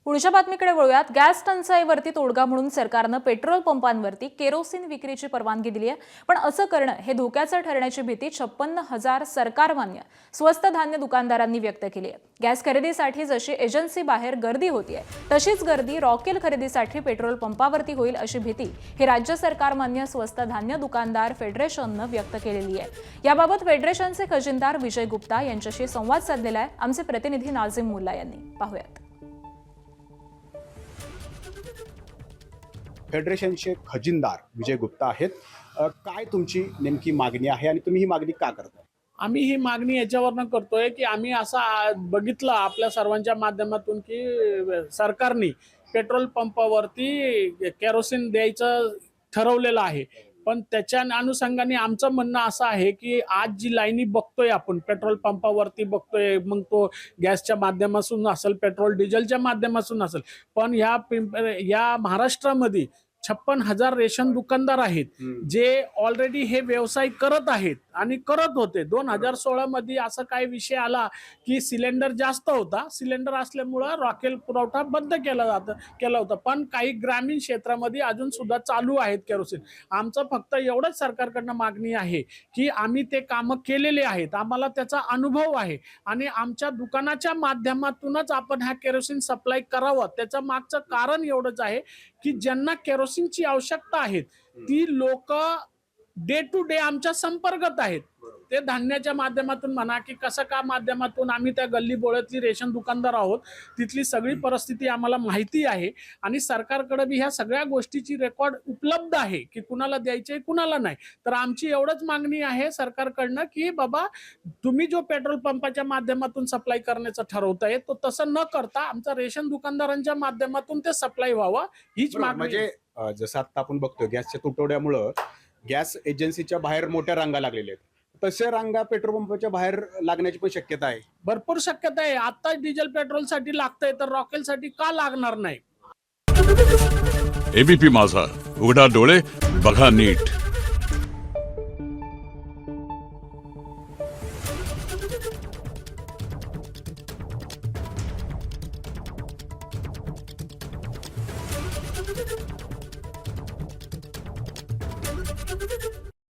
पुढच्या बातमीकडे वळूयात। गॅस टंचाईवरती तोडगा म्हणून सरकारनं पेट्रोल पंपांवरती केरोसिन विक्रीची परवानगी दिली आहे, पण असं करणं हे धोक्याचं ठरण्याची भीती 56,000 सरकारमान्य स्वस्त धान्य दुकानदारांनी व्यक्त केली आहे। गॅस खरेदीसाठी जशी एजन्सी बाहेर गर्दी होतीये, तशीच गर्दी रॉकेल खरेदीसाठी पेट्रोल पंपावरती होईल अशी भीती हे राज्य सरकारमान्य स्वस्त धान्य दुकानदार फेडरेशननं व्यक्त केलेली आहे। याबाबत फेडरेशनचे खजिनदार विजय गुप्ता यांच्याशी संवाद साधलेला आहे आमचे प्रतिनिधी नाझिम मुल्ला यांनी। पाहूयात। फेडरेशनचे खजिनदार विजय गुप्ता आहेत। काय तुमची नेमकी मागणी आहे आणि तुम्ही ही मागणी का करताय? आम्ही ही मागणी याच्यावरनं करतोय की आम्ही असं बघितलं आपल्या सर्वांच्या माध्यमातून की सरकारने पेट्रोल पंपावरती केरोसिन द्यायचं ठरवलेलं आहे, पण त्याच्या अनुषंगाने आमचं म्हणणं असं आहे की आज जी लाईनी बघतोय आपण पेट्रोल पंपावरती बघतोय, मग तो गॅसच्या माध्यमातून असेल, पेट्रोल डिझेलच्या माध्यमातून असेल, पण या महाराष्ट्रामध्ये 56,000 रेशन दुकानदार आहेत जे ऑलरेडी हे व्यवसाय करत आहेत आणि करत होते। 2016 मध्ये असं काय विषय आला की सिलेंडर जास्त होता, सिलेंडर असल्यामुळं रॉकेल पुरवठा बंद केला होता, पण काही ग्रामीण क्षेत्रामध्ये अजून सुद्धा चालू आहेत केरोसिन। आमचं फक्त एवढंच सरकारकडनं मागणी आहे की आम्ही ते कामं केलेले आहेत, आम्हाला त्याचा अनुभव आहे आणि आमच्या दुकानाच्या माध्यमातूनच आपण हा केरोसिन सप्लाय करावं। त्याचं मागचं कारण एवढंच आहे की ज्यांना केरोसिनची आवश्यकता आहे ती लोक डे टू डे आमच्या संपर्कात आहेत। ते धान्याच्या माध्यमातून म्हणा की कसं का माध्यमातून आम्ही त्या गल्ली बोळ्यातली रेशन दुकानदार आहोत, तिथली सगळी परिस्थिती आम्हाला माहिती आहे आणि सरकारकडे बी ह्या सगळ्या गोष्टीची रेकॉर्ड उपलब्ध आहे की कुणाला द्यायचे कुणाला नाही। तर आमची एवढंच मागणी आहे सरकारकडनं की बाबा तुम्ही जो पेट्रोल पंपाच्या माध्यमातून सप्लाय करण्याचं ठरवताय तो तसं न करता आमचा रेशन दुकानदारांच्या माध्यमातून ते सप्लाय व्हावं, हीच मागणी। म्हणजे जसं आता आपण बघतो गॅसच्या तुटवड्यामुळं गॅस एजन्सीच्या बाहेर मोठ्या रांगा लागलेल्या आहेत, तशा रांगा पेट्रोल पंपाच्या बाहेर लागण्याची पण शक्यता आहे। भरपूर शक्यता आहे। आता डिझेल पेट्रोल साठी लागतंय तर रॉकेल साठी का लागणार नाही? एबीपी माझा, उघडा डोळे बघा नीट।